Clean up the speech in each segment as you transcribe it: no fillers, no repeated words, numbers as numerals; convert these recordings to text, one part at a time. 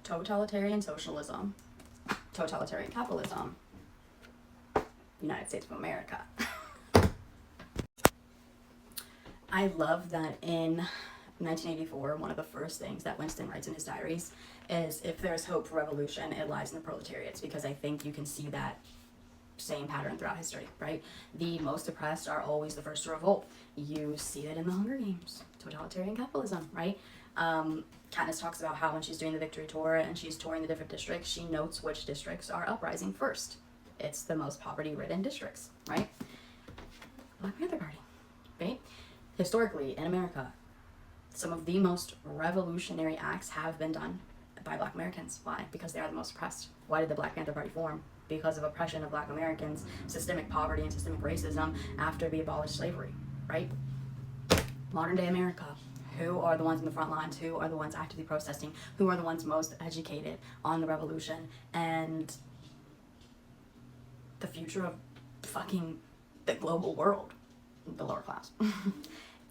totalitarian socialism, totalitarian capitalism, United States of America. I love that in 1984, one of the first things that Winston writes in his diaries is, if there's hope for revolution, it lies in the proletariats, because I think you can see that same pattern throughout history, right? The most oppressed are always the first to revolt. You see it in the Hunger Games, totalitarian capitalism, right? Katniss talks about how when she's doing the victory tour and she's touring the different districts, she notes which districts are uprising first. It's the most poverty-ridden districts, right? Black Panther Party, right? Historically, in America, some of the most revolutionary acts have been done by Black Americans. Why? Because they are the most oppressed. Why did the Black Panther Party form? Because of oppression of Black Americans, systemic poverty, and systemic racism after we abolished slavery, right? Modern day America, who are the ones in the front lines? Who are the ones actively protesting? Who are the ones most educated on the revolution and the future of fucking the global world? The lower class.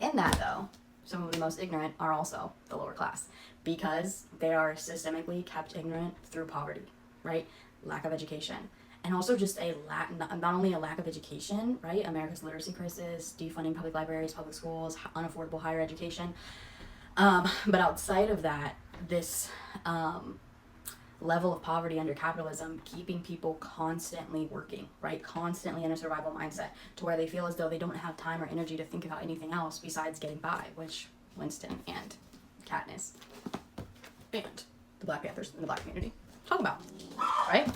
In that, though, some of the most ignorant are also the lower class, because they are systemically kept ignorant through poverty, right? Lack of education. And also just a lack, not only a lack of education, right? America's literacy crisis, defunding public libraries, public schools, unaffordable higher education. But outside of that, this level of poverty under capitalism, keeping people constantly working, right? Constantly in a survival mindset, to where they feel as though they don't have time or energy to think about anything else besides getting by, which Winston and Katniss and the Black Panthers in the Black community talk about, right?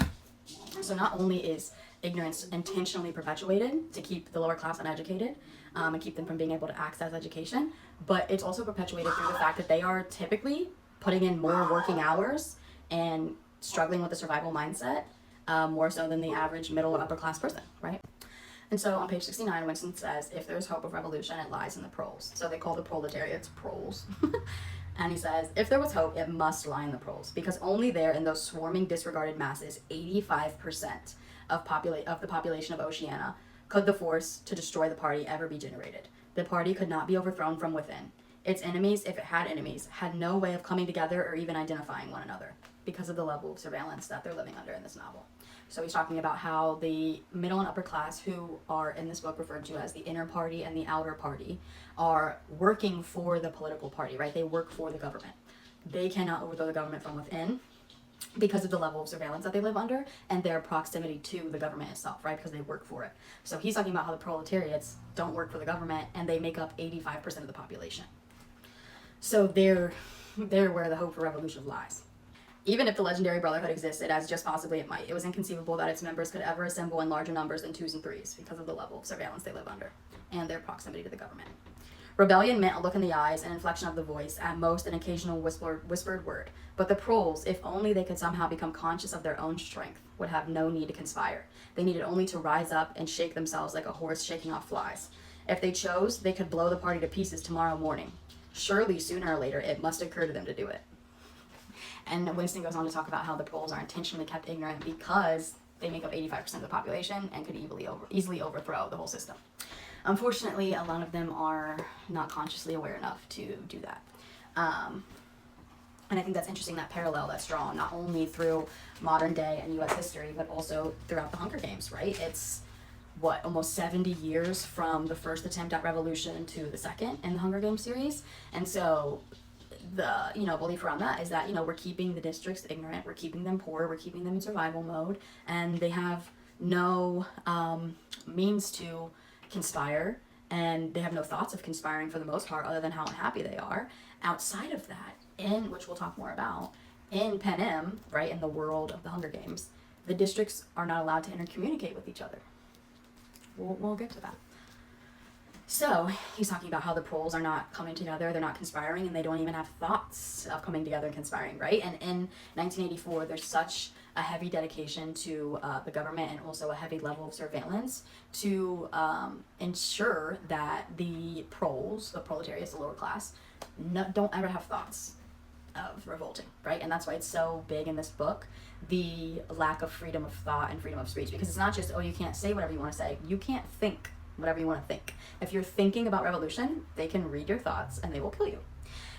So not only is ignorance intentionally perpetuated to keep the lower class uneducated and keep them from being able to access education, but it's also perpetuated through the fact that they are typically putting in more working hours and struggling with a survival mindset, more so than the average middle or upper class person, right? And so on page 69, Winston says, if there's hope of revolution, it lies in the proles. So they call the proletariats proles. And he says, if there was hope, it must lie in the proles, because only there, in those swarming, disregarded masses, 85% of the population of Oceania, could the force to destroy the party ever be generated. The party could not be overthrown from within. Its enemies, if it had enemies, had no way of coming together or even identifying one another, because of the level of surveillance that they're living under in this novel. So he's talking about how the middle and upper class, who are in this book referred to as the inner party and the outer party, are working for the political party, right? They work for the government. They cannot overthrow the government from within because of the level of surveillance that they live under and their proximity to the government itself, right? Because they work for it. So he's talking about how the proletariats don't work for the government and they make up 85% of the population. So they're where the hope for revolution lies. Even if the legendary brotherhood existed, as just possibly it might, it was inconceivable that its members could ever assemble in larger numbers than twos and threes because of the level of surveillance they live under and their proximity to the government. Rebellion meant a look in the eyes, an inflection of the voice, at most an occasional whispered word. But the proles, if only they could somehow become conscious of their own strength, would have no need to conspire. They needed only to rise up and shake themselves like a horse shaking off flies. If they chose, they could blow the party to pieces tomorrow morning. Surely, sooner or later, it must occur to them to do it. And Winston goes on to talk about how the proles are intentionally kept ignorant because they make up 85% of the population and could easily overthrow the whole system. Unfortunately, a lot of them are not consciously aware enough to do that. And I think that's interesting, that parallel that's drawn not only through modern day and U.S. history, but also throughout the Hunger Games, right? It's, almost 70 years from the first attempt at revolution to the second in the Hunger Games series. And so the belief around that is that we're keeping the districts ignorant, we're keeping them poor, we're keeping them in survival mode, and they have no means to conspire, and they have no thoughts of conspiring for the most part, other than how unhappy they are. Outside of that, which we'll talk more about, in Panem, right, in the world of the Hunger Games, the districts are not allowed to intercommunicate with each other. We'll get to that. So he's talking about how the proles are not coming together, they're not conspiring, and they don't even have thoughts of coming together and conspiring, right? And in 1984, there's such a heavy dedication to the government and also a heavy level of surveillance to ensure that the proles, the proletariats, the lower class, don't ever have thoughts of revolting, right? And that's why it's so big in this book, the lack of freedom of thought and freedom of speech, because it's not just, you can't say whatever you want to say, you can't think whatever you want to think. If you're thinking about revolution, they can read your thoughts and they will kill you.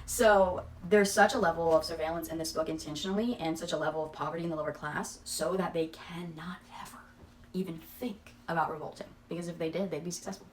So there's such a level of surveillance in this book intentionally, and such a level of poverty in the lower class, so that they cannot ever even think about revolting, because if they did, they'd be successful.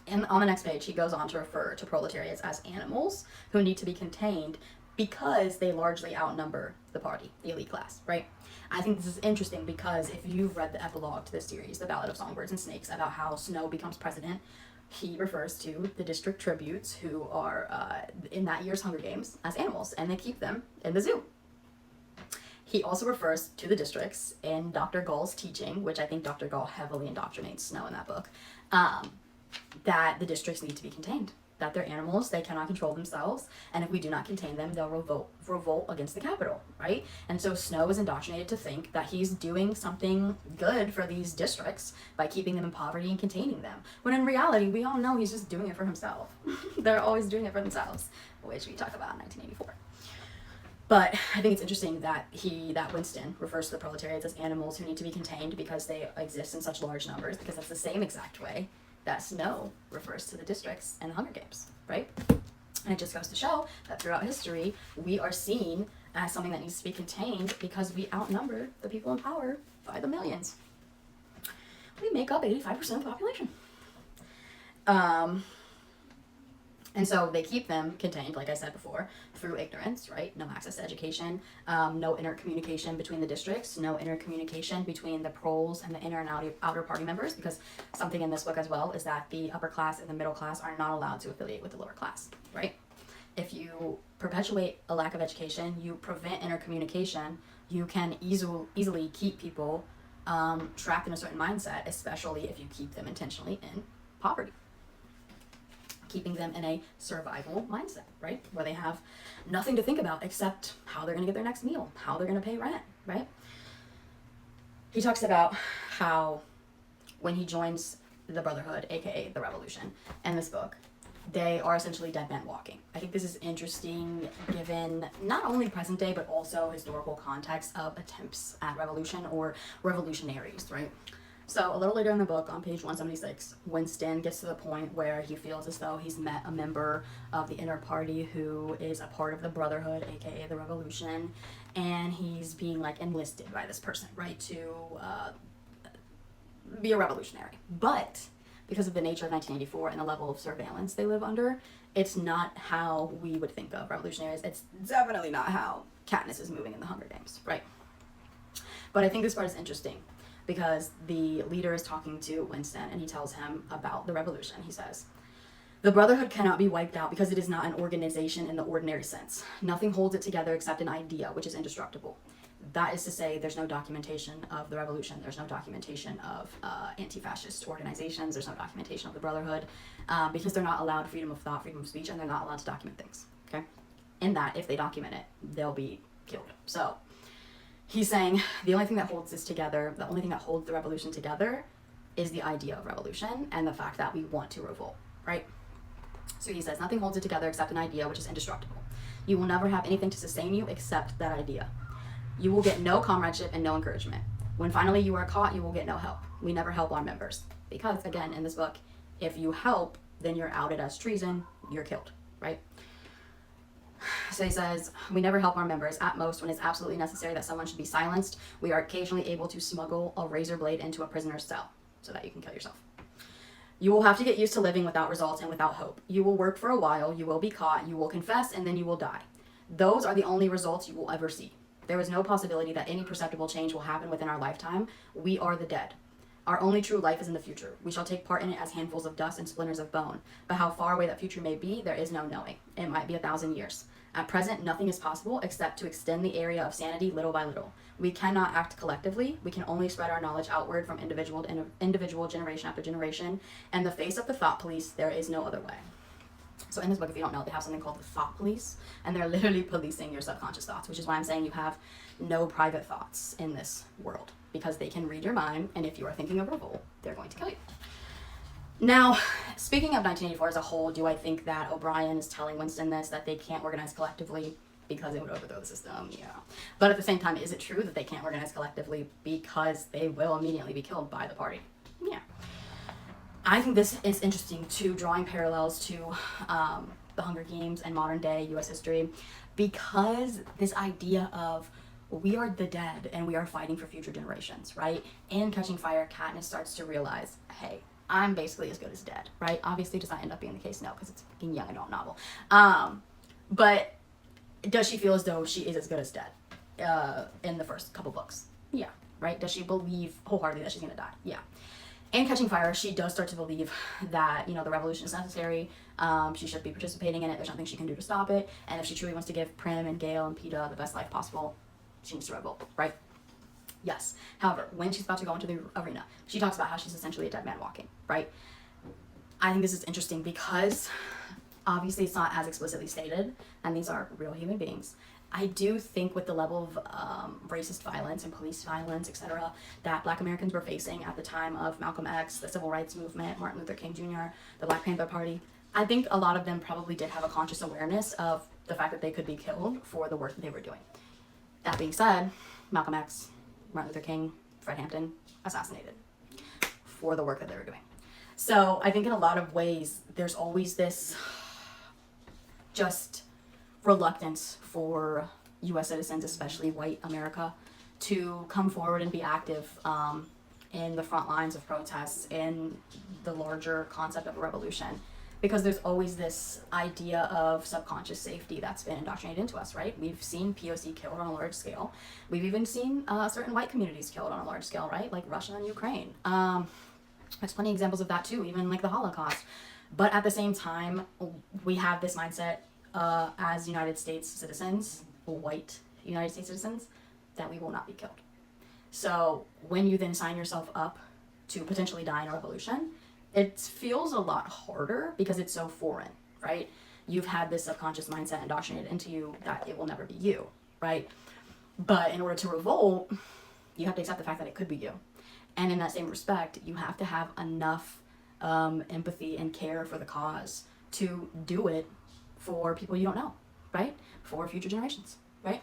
And on the next page, he goes on to refer to proletariats as animals who need to be contained because they largely outnumber the party, the elite class, right? I think this is interesting because if you've read the epilogue to this series, The Ballad of Songbirds and Snakes, about how Snow becomes president, he refers to the district tributes who are in that year's Hunger Games as animals, and they keep them in the zoo. He also refers to the districts in Dr. Gall's teaching, which I think Dr. Gall heavily indoctrinates Snow in that book, that the districts need to be contained, that they're animals, they cannot control themselves, and if we do not contain them, they'll revolt against the capital, right? And so Snow is indoctrinated to think that he's doing something good for these districts by keeping them in poverty and containing them, when in reality, we all know he's just doing it for himself. They're always doing it for themselves, which we talk about in 1984. But I think it's interesting that Winston refers to the proletariats as animals who need to be contained because they exist in such large numbers, because that's the same exact way that Snow refers to the districts and the Hunger Games, right? And it just goes to show that throughout history, we are seen as something that needs to be contained because we outnumber the people in power by the millions. We make up 85% of the population. And so they keep them contained, like I said before, through ignorance, right? No access to education, no intercommunication between the districts, no intercommunication between the proles and the inner and outer party members, because something in this book as well is that the upper class and the middle class are not allowed to affiliate with the lower class, right? If you perpetuate a lack of education, you prevent intercommunication, you can easily keep people trapped in a certain mindset, especially if you keep them intentionally in poverty. Keeping them in a survival mindset, right? Where they have nothing to think about except how they're going to get their next meal, how they're going to pay rent, right? He talks about how when he joins the Brotherhood, aka the Revolution, in this book, they are essentially dead men walking. I think this is interesting given not only present day, but also historical context of attempts at revolution or revolutionaries, right? So a little later in the book, on page 176, Winston gets to the point where he feels as though he's met a member of the inner party who is a part of the Brotherhood, aka the Revolution, and he's being like enlisted by this person, right, to be a revolutionary. But because of the nature of 1984 and the level of surveillance they live under, it's not how we would think of revolutionaries. It's definitely not how Katniss is moving in the Hunger Games, right? But I think this part is interesting, because the leader is talking to Winston and he tells him about the revolution. He says, "The Brotherhood cannot be wiped out because it is not an organization in the ordinary sense. Nothing holds it together except an idea, which is indestructible." That is to say, there's no documentation of the revolution. There's no documentation of anti-fascist organizations. There's no documentation of the Brotherhood because they're not allowed freedom of thought, freedom of speech, and they're not allowed to document things, okay? In that, if they document it, they'll be killed. So he's saying the only thing that holds this together, the only thing that holds the revolution together is the idea of revolution and the fact that we want to revolt, right? So he says, nothing holds it together except an idea which is indestructible. You will never have anything to sustain you except that idea. You will get no comradeship and no encouragement. When finally you are caught, you will get no help. We never help our members. Because, again, in this book, if you help, then you're outed as treason, you're killed, right? So he says, we never help our members. At most, when it's absolutely necessary that someone should be silenced, we are occasionally able to smuggle a razor blade into a prisoner's cell so that you can kill yourself. You will have to get used to living without results and without hope. You will work for a while, you will be caught, you will confess, and then you will die. Those are the only results you will ever see. There is no possibility that any perceptible change will happen within our lifetime. We are the dead. Our only true life is in the future. We shall take part in it as handfuls of dust and splinters of bone. But how far away that future may be, there is no knowing. It might be 1,000 years. At present, nothing is possible except to extend the area of sanity little by little. We cannot act collectively. We can only spread our knowledge outward from individual generation after generation. And the face of the thought police, there is no other way. So in this book, if you don't know, they have something called the thought police, and they're literally policing your subconscious thoughts, which is why I'm saying you have no private thoughts in this world, because they can read your mind, and if you are thinking of revolt, they're going to kill you. Now, speaking of 1984 as a whole, do I think that O'Brien is telling Winston this, that they can't organize collectively because it would overthrow the system? Yeah. But at the same time, is it true that they can't organize collectively because they will immediately be killed by the party? Yeah. I think this is interesting too, drawing parallels to the Hunger Games and modern day US history, because this idea of we are the dead and we are fighting for future generations, right? In Catching Fire, Katniss starts to realize, hey, I'm basically as good as dead, right? Obviously, does not end up being the case, no, because it's a fucking young adult novel. But does she feel as though she is as good as dead in the first couple books? Yeah, right? Does she believe wholeheartedly that she's gonna die? Yeah. In Catching Fire, she does start to believe that, the revolution is necessary. She should be participating in it. There's nothing she can do to stop it. And if she truly wants to give Prim and Gale and Peeta the best life possible, she needs to revolt, right? Yes. However, when she's about to go into the arena, she talks about how she's essentially a dead man walking, right? I think this is interesting because obviously it's not as explicitly stated, and these are real human beings. I do think with the level of racist violence and police violence, etc., that Black Americans were facing at the time of Malcolm X, the Civil Rights Movement, Martin Luther King Jr., the Black Panther Party, I think a lot of them probably did have a conscious awareness of the fact that they could be killed for the work that they were doing. That being said, Malcolm X, Martin Luther King, Fred Hampton, assassinated for the work that they were doing. So I think in a lot of ways, there's always this just reluctance for U.S. citizens, especially white America, to come forward and be active in the front lines of protests, in the larger concept of a revolution, because there's always this idea of subconscious safety that's been indoctrinated into us, right? We've seen POC killed on a large scale. We've even seen certain white communities killed on a large scale, right? Like Russia and Ukraine. There's plenty of examples of that too, even like the Holocaust. But at the same time, we have this mindset as United States citizens, white United States citizens, that we will not be killed. So when you then sign yourself up to potentially die in a revolution, it feels a lot harder because it's so foreign, right? You've had this subconscious mindset indoctrinated into you that it will never be you, right? But in order to revolt, you have to accept the fact that it could be you. And in that same respect, you have to have enough empathy and care for the cause to do it for people you don't know, right? For future generations, right?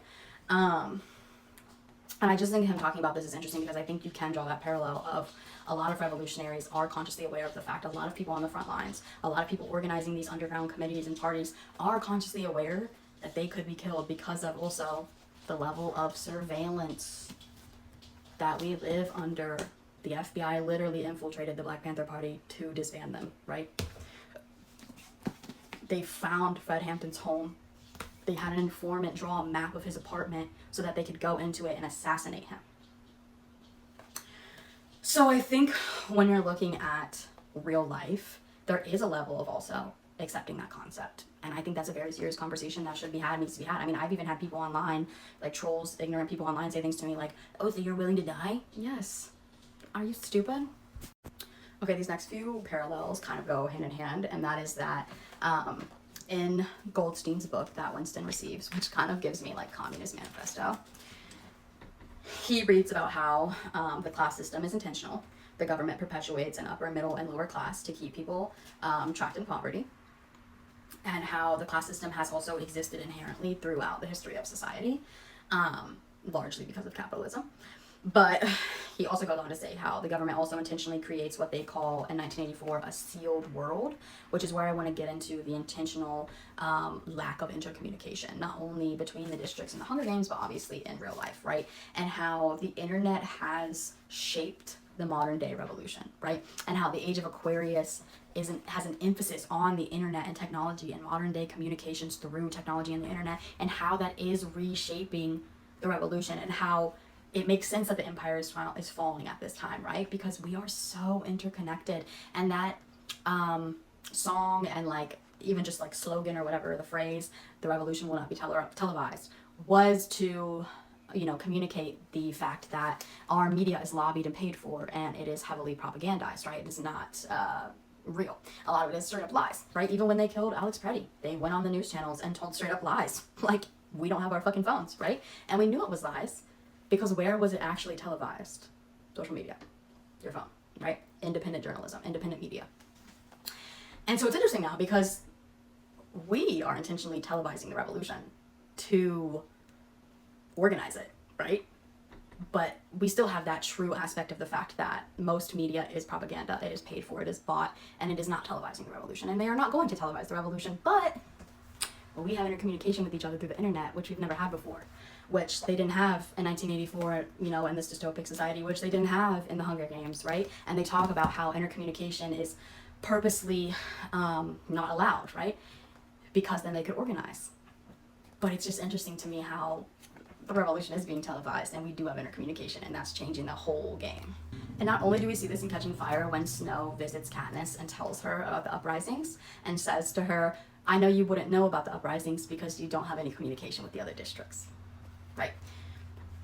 And I just think him talking about this is interesting because I think you can draw that parallel of a lot of revolutionaries are consciously aware of the fact a lot of people on the front lines, a lot of people organizing these underground committees and parties are consciously aware that they could be killed because of also the level of surveillance that we live under. The FBI literally infiltrated the Black Panther Party to disband them, right? They found Fred Hampton's home. They had an informant draw a map of his apartment so that they could go into it and assassinate him. So I think when you're looking at real life, there is a level of also accepting that concept. And I think that's a very serious conversation that should be had, needs to be had. I mean, I've even had people online, like trolls, ignorant people online say things to me like, oh, so you're willing to die? Yes. Are you stupid? Okay, these next few parallels kind of go hand in hand, and that is that in Goldstein's book that Winston receives, which kind of gives me like Communist Manifesto, he reads about how the class system is intentional. The government perpetuates an upper, middle, and lower class to keep people trapped in poverty, and how the class system has also existed inherently throughout the history of society, largely because of capitalism. But he also goes on to say how the government also intentionally creates what they call in 1984 a sealed world, which is where I want to get into the intentional lack of intercommunication, not only between the districts and the Hunger Games, but obviously in real life, right? And how the internet has shaped the modern day revolution, right? And how the age of Aquarius has an emphasis on the internet and technology and modern day communications through technology and the internet, and how that is reshaping the revolution, and how it makes sense that the empire is falling at this time, right? Because we are so interconnected. And that song and like even just like slogan or whatever, the phrase, the revolution will not be televised, was to, communicate the fact that our media is lobbied and paid for, and it is heavily propagandized, right? It is not real. A lot of it is straight up lies, right? Even when they killed Alex Preddy, they went on the news channels and told straight up lies. Like, we don't have our fucking phones, right? And we knew it was lies. Because where was it actually televised? Social media, your phone, right? Independent journalism, independent media. And so it's interesting now because we are intentionally televising the revolution to organize it, right? But we still have that true aspect of the fact that most media is propaganda. It is paid for, it is bought, and it is not televising the revolution. And they are not going to televise the revolution, but we have intercommunication with each other through the internet, which we've never had before, which they didn't have in 1984, in this dystopic society, which they didn't have in the Hunger Games, right? And they talk about how intercommunication is purposely not allowed, right? Because then they could organize. But it's just interesting to me how the revolution is being televised, and we do have intercommunication, and that's changing the whole game. And not only do we see this in Catching Fire when Snow visits Katniss and tells her about the uprisings and says to her, I know you wouldn't know about the uprisings because you don't have any communication with the other districts, right?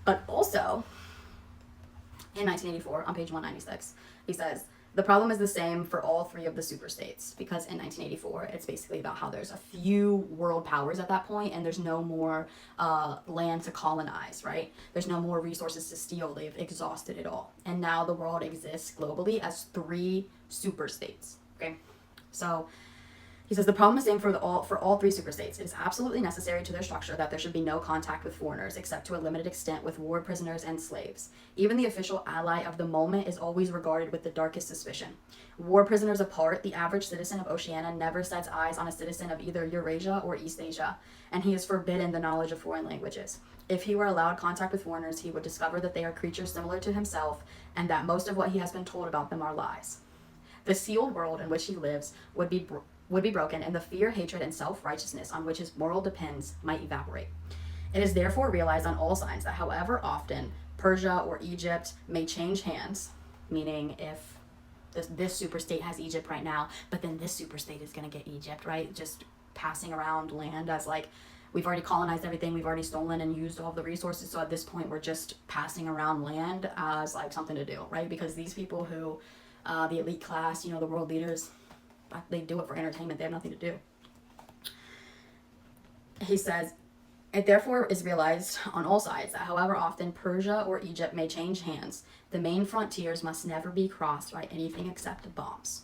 But also, in 1984, on page 196, he says, the problem is the same for all three of the superstates, because in 1984, it's basically about how there's a few world powers at that point, and there's no more land to colonize, right? There's no more resources to steal. They've exhausted it all. And now the world exists globally as 3 superstates, okay? So he says the problem is the same for all 3 superstates. It is absolutely necessary to their structure that there should be no contact with foreigners, except to a limited extent with war prisoners and slaves. Even the official ally of the moment is always regarded with the darkest suspicion. War prisoners apart, the average citizen of Oceania never sets eyes on a citizen of either Eurasia or East Asia, and he is forbidden the knowledge of foreign languages. If he were allowed contact with foreigners, he would discover that they are creatures similar to himself, and that most of what he has been told about them are lies. The sealed world in which he lives would be broken, and the fear, hatred, and self-righteousness on which his moral depends might evaporate. It is therefore realized on all sides that however often Persia or Egypt may change hands, meaning if this superstate has Egypt right now, but then this superstate is going to get Egypt, right? Just passing around land as like, we've already colonized everything, we've already stolen and used all the resources, so at this point we're just passing around land as like something to do, right? Because these people who, the elite class, the world leaders, they do it for entertainment. They have nothing to do. He says, it therefore is realized on all sides that however often Persia or Egypt may change hands, the main frontiers must never be crossed by anything except bombs.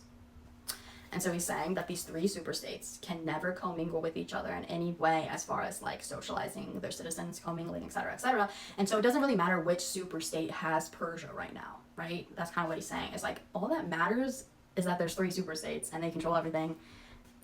And so he's saying that these 3 superstates can never commingle with each other in any way as far as like socializing their citizens, commingling, etc., etc. And so it doesn't really matter which superstate has Persia right now, right? That's kind of what he's saying. It's like all that matters is that there's 3 superstates and they control everything,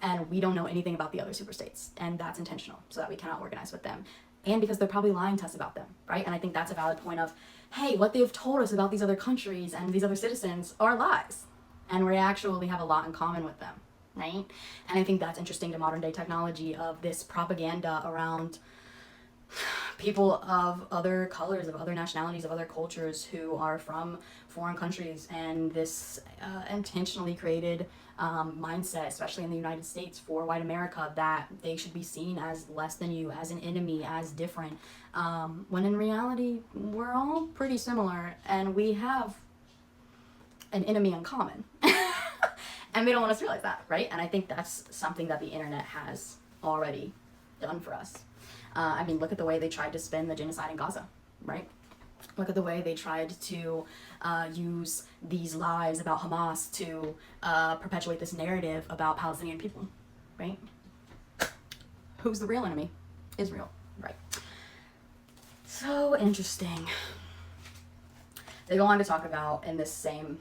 and we don't know anything about the other superstates, and that's intentional so that we cannot organize with them, and because they're probably lying to us about them, right? And I think that's a valid point of, hey, what they've told us about these other countries and these other citizens are lies, and we actually have a lot in common with them, right? And I think that's interesting to modern day technology of this propaganda around people of other colors, of other nationalities, of other cultures who are from foreign countries, and this intentionally created mindset, especially in the United States for white America, that they should be seen as less than you, as an enemy, as different, when in reality we're all pretty similar and we have an enemy in common. And they don't want us to realize that, right? And I think that's something that the internet has already done for us. Look at the way they tried to spin the genocide in Gaza, right? Look at the way they tried to use these lies about Hamas to perpetuate this narrative about Palestinian people, right? Who's the real enemy? Israel, right? So interesting. They go on to talk about, in this same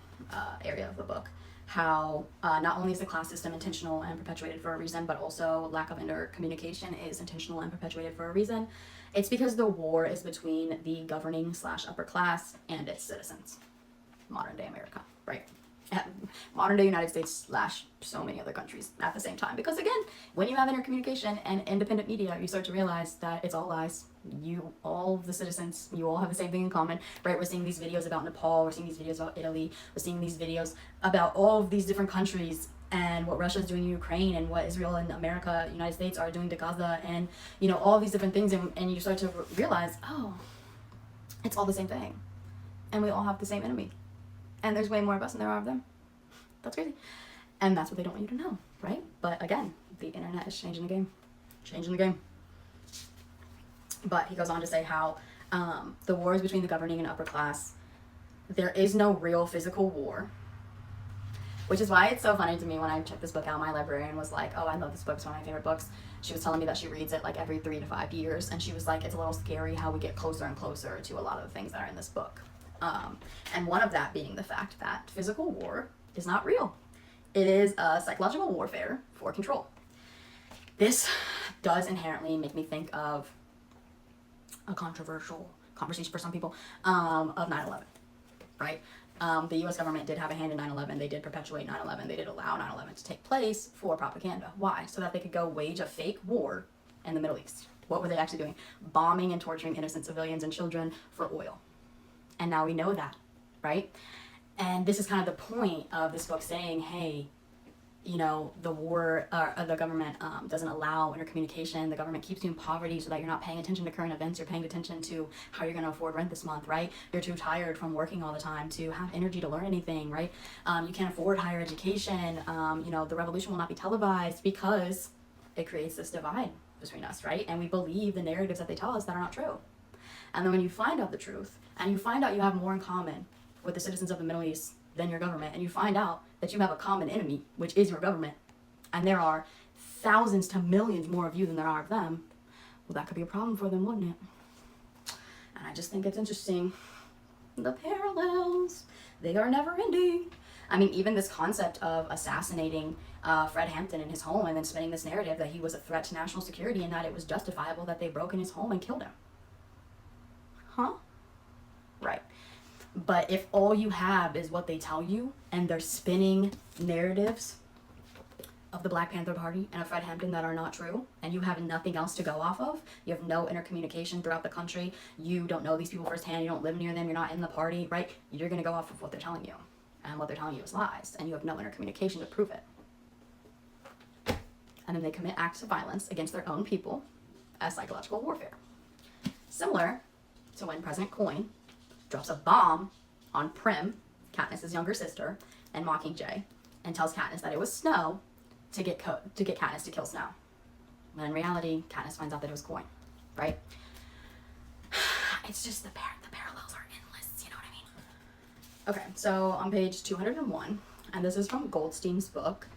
area of the book, how not only is the class system intentional and perpetuated for a reason, but also lack of intercommunication is intentional and perpetuated for a reason. It's because the war is between the governing / upper class and its citizens. Modern day America, right? Modern day United States / so many other countries at the same time. Because again, when you have intercommunication and independent media, you start to realize that it's all lies. All of the citizens, you all have the same thing in common, right? We're seeing these videos about Nepal, we're seeing these videos about Italy, we're seeing these videos about all of these different countries and what Russia's doing in Ukraine and what Israel and America, United States are doing to Gaza, and all of these different things, and you start to realize, oh, it's all the same thing. And we all have the same enemy. And there's way more of us than there are of them. That's crazy. And that's what they don't want you to know, right? But again, the internet is changing the game. Changing the game. But he goes on to say how the war is between the governing and upper class. There is no real physical war. Which is why it's so funny to me when I checked this book out, my librarian was like, oh, I love this book, it's one of my favorite books. She was telling me that she reads it like every 3 to 5 years, and she was like, it's a little scary how we get closer and closer to a lot of the things that are in this book. And one of that being the fact that physical war is not real. It is a psychological warfare for control. This does inherently make me think of a controversial conversation for some people, of 9/11, right? The U.S. government did have a hand in 9/11. They did perpetuate 9/11. They did allow 9/11 to take place for propaganda. Why? So that they could go wage a fake war in the Middle East. What were they actually doing? Bombing and torturing innocent civilians and children for oil. And now we know that, right? And this is kind of the point of this book saying, hey, you know, the war, the government doesn't allow intercommunication. The government keeps you in poverty so that you're not paying attention to current events. You're paying attention to how you're going to afford rent this month, right? You're too tired from working all the time to have energy to learn anything, right? You can't afford higher education. You know, the revolution will not be televised because it creates this divide between us, right? And we believe the narratives that they tell us that are not true. And then when you find out the truth, and you find out you have more in common with the citizens of the Middle East than your government, and you find out that you have a common enemy, which is your government, and there are thousands to millions more of you than there are of them, well, that could be a problem for them, wouldn't it? And I just think it's interesting. The parallels, they are never ending. I mean, even this concept of assassinating Fred Hampton in his home and then spinning this narrative that he was a threat to national security and that it was justifiable that they broke in his home and killed him. Huh? Right. But if all you have is what they tell you, and they're spinning narratives of the Black Panther Party and of Fred Hampton that are not true, and you have nothing else to go off of, you have no intercommunication throughout the country, you don't know these people firsthand, you don't live near them, you're not in the party, right? You're going to go off of what they're telling you. And what they're telling you is lies, and you have no intercommunication to prove it. And then they commit acts of violence against their own people as psychological warfare. Similar to when President Coyne drops a bomb on Prim, Katniss's younger sister, and Mockingjay, and tells Katniss that it was Snow to get Katniss to kill Snow. When in reality, Katniss finds out that it was Coyne, right? It's just the parallels are endless, you know what I mean? Okay, so on page 201, and this is from Goldstein's book,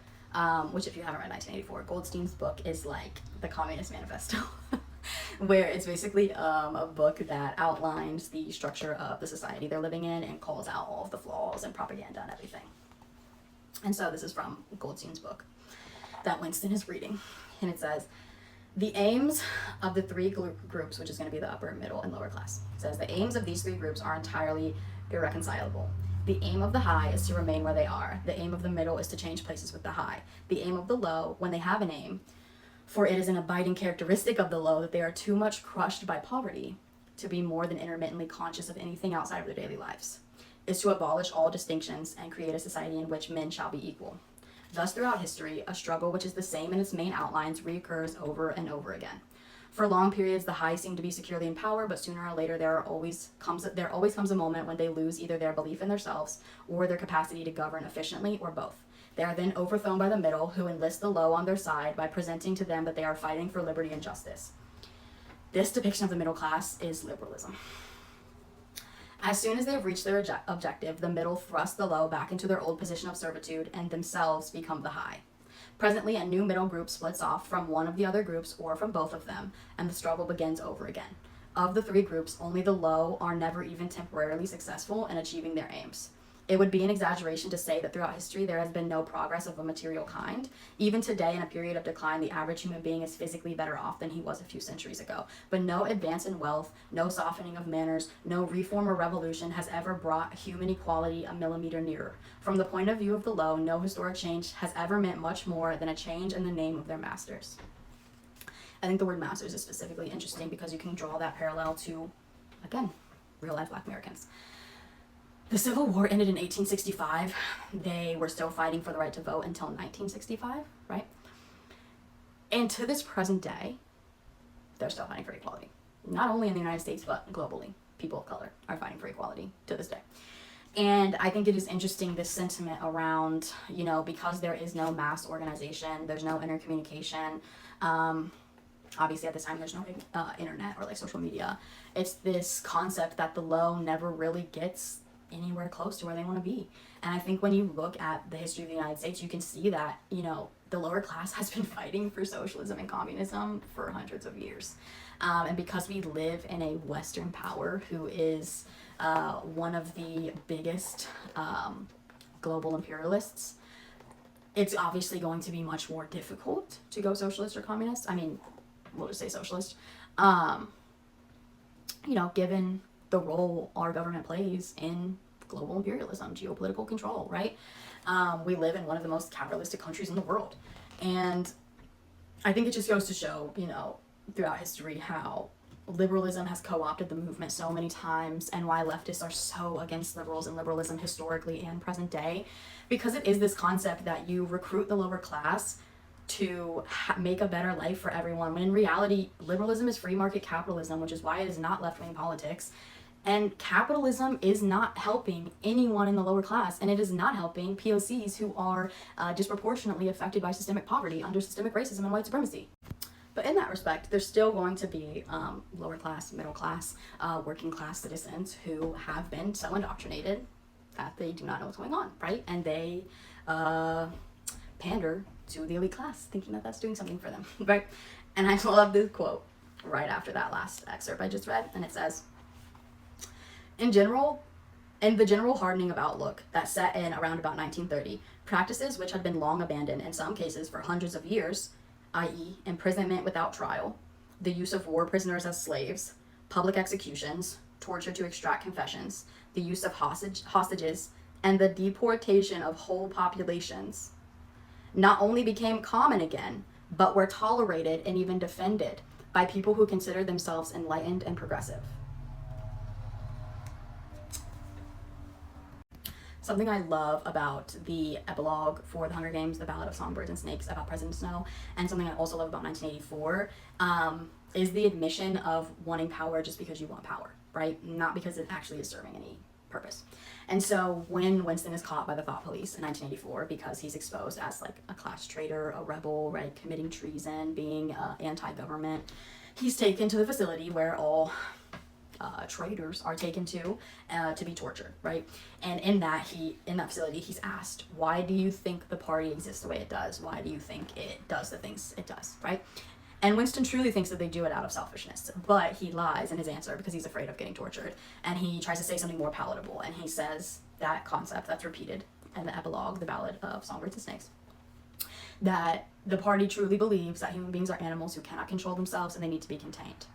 which if you haven't read 1984, Goldstein's book is like the Communist Manifesto. Where it's basically a book that outlines the structure of the society they're living in and calls out all of the flaws and propaganda and everything. And so this is from Goldstein's book that Winston is reading. And it says, the aims of the three groups, which is going to be the upper, middle, and lower class. It says, the aims of these three groups are entirely irreconcilable. The aim of the high is to remain where they are. The aim of the middle is to change places with the high. The aim of the low, when they have an aim, for it is an abiding characteristic of the low that they are too much crushed by poverty to be more than intermittently conscious of anything outside of their daily lives, is to abolish all distinctions and create a society in which men shall be equal. Thus, throughout history, a struggle which is the same in its main outlines reoccurs over and over again. For long periods, the high seem to be securely in power, but sooner or later there always comes a moment when they lose either their belief in themselves or their capacity to govern efficiently, or both. They are then overthrown by the middle, who enlist the low on their side by presenting to them that they are fighting for liberty and justice. This depiction of the middle class is liberalism. As soon as they have reached their objective, the middle thrust the low back into their old position of servitude and themselves become the high. Presently, a new middle group splits off from one of the other groups or from both of them, and the struggle begins over again. Of the three groups, only the low are never even temporarily successful in achieving their aims. It would be an exaggeration to say that throughout history there has been no progress of a material kind. Even today, in a period of decline, the average human being is physically better off than he was a few centuries ago. But no advance in wealth, no softening of manners, no reform or revolution has ever brought human equality a millimeter nearer. From the point of view of the low, no historic change has ever meant much more than a change in the name of their masters. I think the word masters is specifically interesting because you can draw that parallel to, again, real-life Black Americans. The Civil War ended in 1865. They were still fighting for the right to vote until 1965, right? And to this present day, they're still fighting for equality. Not only in the United States, but globally. People of color are fighting for equality to this day. And I think it is interesting, this sentiment around, you know, because there is no mass organization, there's no intercommunication. Obviously, at this time, there's no internet or like social media. It's this concept that the low never really gets anywhere close to where they want to be. And I think when you look at the history of the United States, you can see that, you know, the lower class has been fighting for socialism and communism for hundreds of years. And because we live in a Western power who is one of the biggest global imperialists, it's obviously going to be much more difficult to go socialist or communist. I mean, we'll just say socialist. You know, given the role our government plays in global imperialism, geopolitical control, right? We live in one of the most capitalistic countries in the world. And I think it just goes to show, you know, throughout history how liberalism has co-opted the movement so many times, and why leftists are so against liberals and liberalism historically and present day, because it is this concept that you recruit the lower class to make a better life for everyone, when in reality liberalism is free market capitalism, which is why it is not left-wing politics. And capitalism is not helping anyone in the lower class, and it is not helping POCs who are disproportionately affected by systemic poverty under systemic racism and white supremacy. But in that respect, there's still going to be lower class, middle class, working class citizens who have been so indoctrinated that they do not know what's going on, right? And they pander to the elite class, thinking that that's doing something for them, right? And I love this quote right after that last excerpt I just read, and it says, in the general hardening of outlook that set in around about 1930, practices which had been long abandoned in some cases for hundreds of years, i.e. imprisonment without trial, the use of war prisoners as slaves, public executions, torture to extract confessions, the use of hostages, and the deportation of whole populations, not only became common again, but were tolerated and even defended by people who considered themselves enlightened and progressive. Something I love about the epilogue for The Hunger Games, The Ballad of Songbirds and Snakes, about President Snow, and something I also love about 1984, is the admission of wanting power just because you want power, right? Not because it actually is serving any purpose. And so when Winston is caught by the thought police in 1984 because he's exposed as like a class traitor, a rebel, right, committing treason, being anti-government, he's taken to the facility where all traitors are taken to be tortured, right? And in that facility, he's asked, why do you think the party exists the way it does? Why do you think it does the things it does, right? And Winston truly thinks that they do it out of selfishness, but he lies in his answer because he's afraid of getting tortured, and he tries to say something more palatable, and he says that concept that's repeated in the epilogue, The Ballad of Songbirds and Snakes, that the party truly believes that human beings are animals who cannot control themselves and they need to be contained.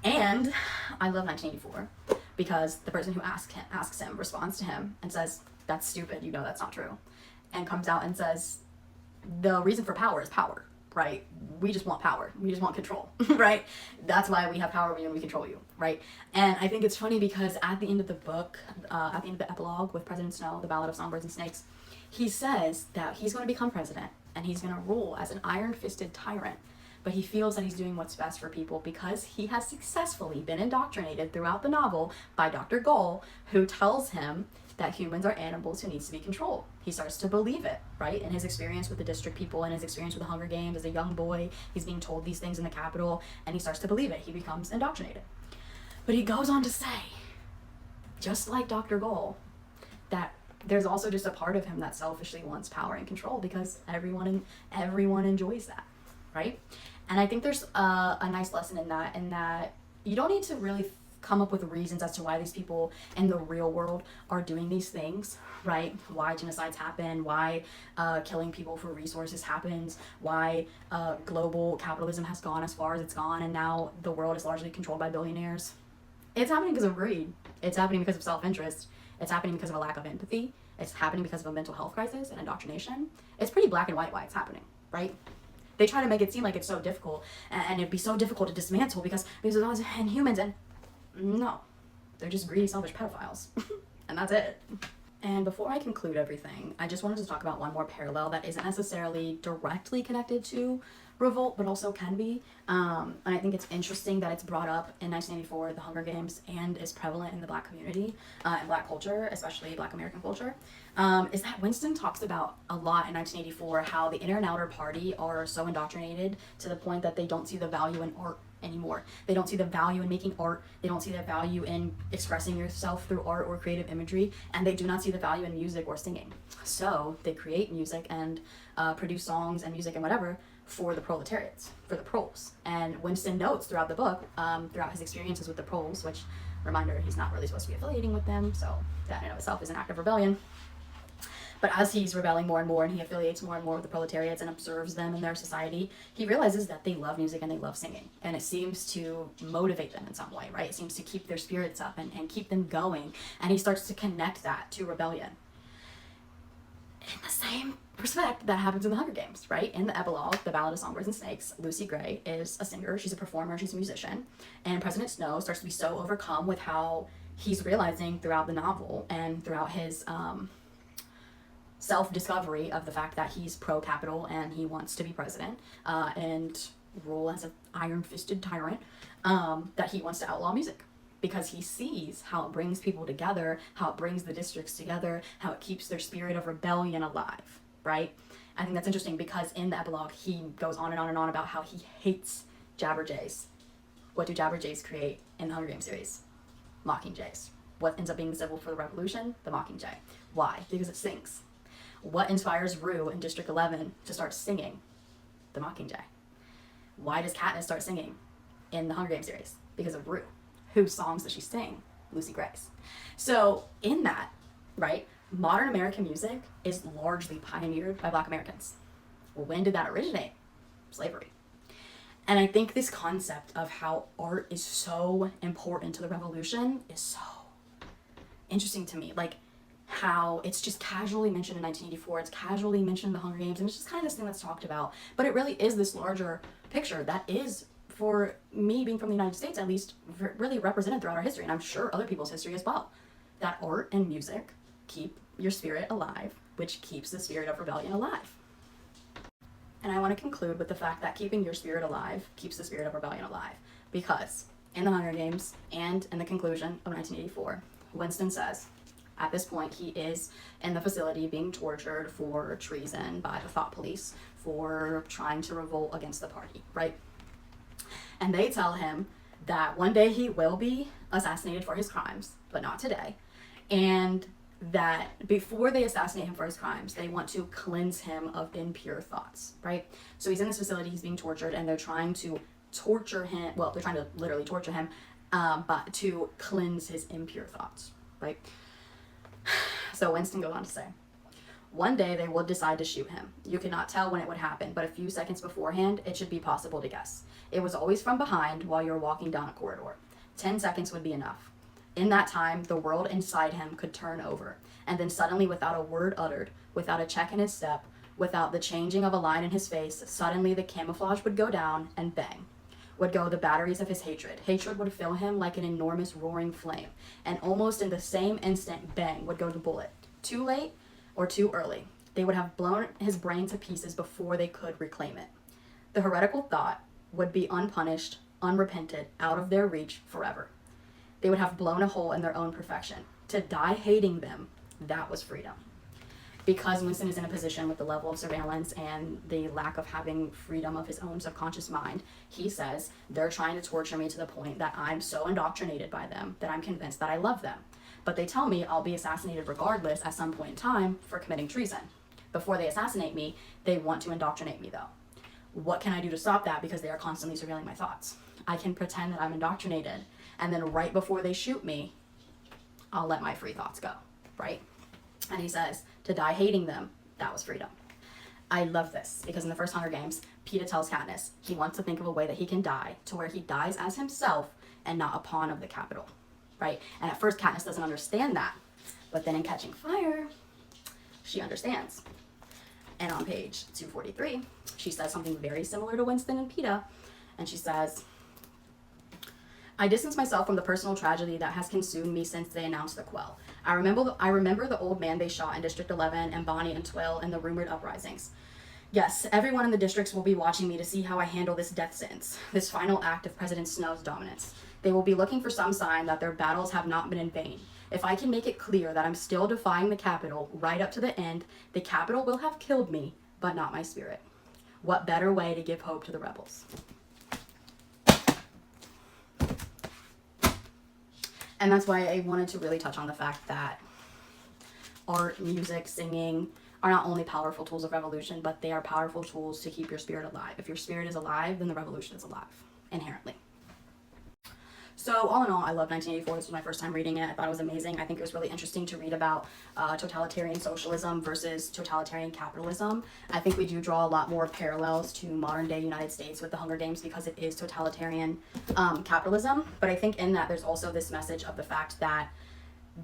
And I love 1984 because the person who asks him responds to him and says, that's stupid, you know that's not true. And comes out and says, the reason for power is power, right? We just want power. We just want control, right? That's why we have power when we control you, right? And I think it's funny because at the end of the book, at the end of the epilogue with President Snow, The Ballad of Songbirds and Snakes, he says that he's going to become president and he's going to rule as an iron-fisted tyrant. But he feels that he's doing what's best for people because he has successfully been indoctrinated throughout the novel by Dr. Gull, who tells him that humans are animals who needs to be controlled. He starts to believe it, right? In his experience with the district people and his experience with the Hunger Games as a young boy, he's being told these things in the Capitol, and he starts to believe it. He becomes indoctrinated. But he goes on to say, just like Dr. Gull, that there's also just a part of him that selfishly wants power and control because everyone enjoys that, right? And I think there's a nice lesson in that you don't need to really come up with reasons as to why these people in the real world are doing these things, right? Why genocides happen, why killing people for resources happens, why global capitalism has gone as far as it's gone, and now the world is largely controlled by billionaires. It's happening because of greed. It's happening because of self-interest. It's happening because of a lack of empathy. It's happening because of a mental health crisis and indoctrination. It's pretty black and white why it's happening, right? They try to make it seem like it's so difficult, and it'd be so difficult to dismantle because of those inhumans, and no, they're just greedy, selfish pedophiles, and that's it. And before I conclude everything, I just wanted to talk about one more parallel that isn't necessarily directly connected to revolt, but also can be. And I think it's interesting that it's brought up in 1984, The Hunger Games, and is prevalent in the Black community and Black culture, especially Black American culture, is that Winston talks about a lot in 1984 how the inner and outer party are so indoctrinated to the point that they don't see the value anymore. They don't see the value in making art. They don't see the value in expressing yourself through art or creative imagery, and they do not see the value in music or singing. So they create music and produce songs and music and whatever for the proletariats, for the proles. And Winston notes throughout the book, throughout his experiences with the proles, which, reminder, he's not really supposed to be affiliating with them, so that in and of itself is an act of rebellion. But as he's rebelling more and more, and he affiliates more and more with the proletariats and observes them in their society, he realizes that they love music and they love singing. And it seems to motivate them in some way, right? It seems to keep their spirits up and keep them going. And he starts to connect that to rebellion. In the same respect that happens in the Hunger Games, right? In the epilogue, The Ballad of Songbirds and Snakes, Lucy Gray is a singer, she's a performer, she's a musician. And President Snow starts to be so overcome with how he's realizing throughout the novel and throughout his self-discovery of the fact that he's pro-capital and he wants to be president and rule as an iron-fisted tyrant, that he wants to outlaw music because he sees how it brings people together, how it brings the districts together, how it keeps their spirit of rebellion alive, right? I think that's interesting because in the epilogue, he goes on and on and on about how he hates jabberjays. What do jabberjays create in the Hunger Games series? Mockingjays. What ends up being the symbol for the revolution? The mockingjay. Why? Because it sings. What inspires Rue in District 11 to start singing? The Mockingjay. Why does Katniss start singing in the Hunger Games series? Because of Rue. Whose songs does she sing? Lucy Gray's. So in that, right, modern American music is largely pioneered by Black Americans. Well, when did that originate? Slavery. And I think this concept of how art is so important to the revolution is so interesting to me. Like, how it's just casually mentioned in 1984, it's casually mentioned in the Hunger Games, and it's just kind of this thing that's talked about. But it really is this larger picture that is, for me being from the United States at least, really represented throughout our history, and I'm sure other people's history as well. That art and music keep your spirit alive, which keeps the spirit of rebellion alive. And I want to conclude with the fact that keeping your spirit alive keeps the spirit of rebellion alive, because in the Hunger Games and in the conclusion of 1984, Winston says, at this point, he is in the facility being tortured for treason by the thought police for trying to revolt against the party, right? And they tell him that one day he will be assassinated for his crimes, but not today. And that before they assassinate him for his crimes, they want to cleanse him of impure thoughts, right? So he's in this facility, he's being tortured, and they're trying to torture him. Well, they're trying to literally torture him, but to cleanse his impure thoughts, right? So Winston goes on to say, one day they will decide to shoot him. You cannot tell when it would happen, but a few seconds beforehand, it should be possible to guess. It was always from behind while you're walking down a corridor. 10 seconds would be enough. In that time, the world inside him could turn over, and then suddenly, without a word uttered, without a check in his step, without the changing of a line in his face, suddenly the camouflage would go down, and bang would go the batteries of his hatred. Hatred would fill him like an enormous roaring flame, and almost in the same instant, bang would go the bullet. Too late or too early. They would have blown his brain to pieces before they could reclaim it. The heretical thought would be unpunished, unrepented, out of their reach forever. They would have blown a hole in their own perfection. To die hating them, that was freedom. Because Winston is in a position with the level of surveillance and the lack of having freedom of his own subconscious mind, he says, they're trying to torture me to the point that I'm so indoctrinated by them that I'm convinced that I love them. But they tell me I'll be assassinated regardless at some point in time for committing treason. Before they assassinate me, they want to indoctrinate me though. What can I do to stop that? Because they are constantly surveilling my thoughts. I can pretend that I'm indoctrinated, and then right before they shoot me, I'll let my free thoughts go, right? And he says, to die hating them, that was freedom. I love this because in the first Hunger Games, Peeta tells Katniss he wants to think of a way that he can die to where he dies as himself and not a pawn of the Capitol, right? And at first Katniss doesn't understand that, but then in Catching Fire, she understands. And on page 243, she says something very similar to Winston and Peeta, and she says, I distance myself from the personal tragedy that has consumed me since they announced the quell. I remember the old man they shot in District 11 and Bonnie and Twill and the rumored uprisings. Yes, everyone in the districts will be watching me to see how I handle this death sentence, this final act of President Snow's dominance. They will be looking for some sign that their battles have not been in vain. If I can make it clear that I'm still defying the Capitol right up to the end, the Capitol will have killed me, but not my spirit. What better way to give hope to the rebels? And that's why I wanted to really touch on the fact that art, music, singing are not only powerful tools of revolution, but they are powerful tools to keep your spirit alive. If your spirit is alive, then the revolution is alive, inherently. So all in all, I love 1984. This was my first time reading it. I thought it was amazing. I think it was really interesting to read about totalitarian socialism versus totalitarian capitalism. I think we do draw a lot more parallels to modern day United States with the Hunger Games because it is totalitarian capitalism. But I think in that there's also this message of the fact that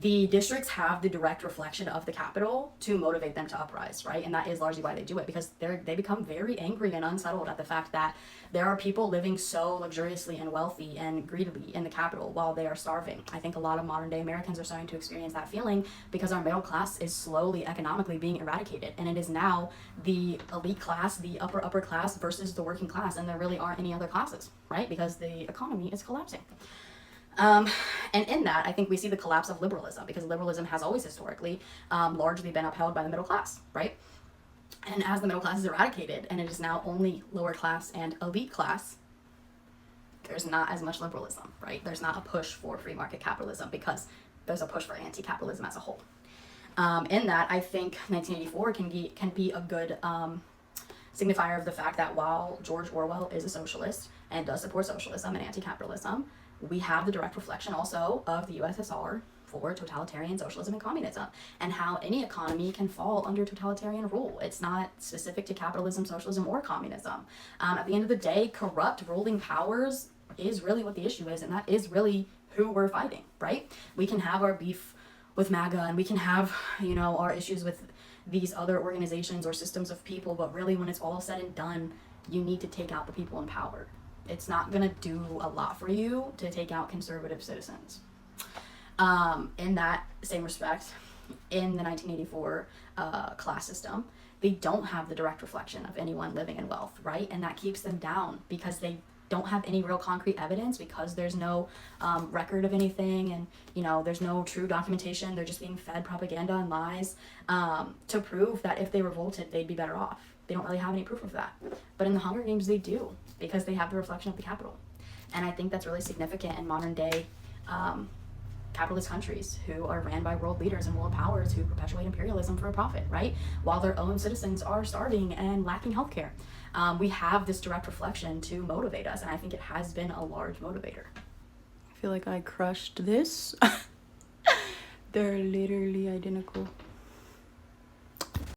the districts have the direct reflection of the capital to motivate them to uprise, right? And that is largely why they do it, because they become very angry and unsettled at the fact that there are people living so luxuriously and wealthy and greedily in the capital while they are starving. I think a lot of modern day Americans are starting to experience that feeling because our middle class is slowly economically being eradicated, and it is now the elite class, the upper class versus the working class, and there really aren't any other classes, right? Because the economy is collapsing. And in that, I think we see the collapse of liberalism, because liberalism has always historically largely been upheld by the middle class, right? And as the middle class is eradicated and it is now only lower class and elite class, there's not as much liberalism, right? There's not a push for free market capitalism because there's a push for anti-capitalism as a whole. In that, I think 1984 can be a good signifier of the fact that while George Orwell is a socialist and does support socialism and anti-capitalism, we have the direct reflection also of the USSR for totalitarian socialism and communism, and how any economy can fall under totalitarian rule. It's not specific to capitalism, socialism, or communism. At the end of the day, corrupt ruling powers is really what the issue is, and that is really who we're fighting, right? We can have our beef with MAGA, and we can have, our issues with these other organizations or systems of people, but really when it's all said and done, you need to take out the people in power. It's not going to do a lot for you to take out conservative citizens. In that same respect, in the 1984 class system, they don't have the direct reflection of anyone living in wealth, right? And that keeps them down because they don't have any real concrete evidence, because there's no record of anything, and there's no true documentation. They're just being fed propaganda and lies to prove that if they revolted, they'd be better off. They don't really have any proof of that. But in the Hunger Games, they do, because they have the reflection of the capital. And I think that's really significant in modern day capitalist countries who are ran by world leaders and world powers who perpetuate imperialism for a profit, right? While their own citizens are starving and lacking healthcare. We have this direct reflection to motivate us, and I think it has been a large motivator. I feel like I crushed this. They're literally identical.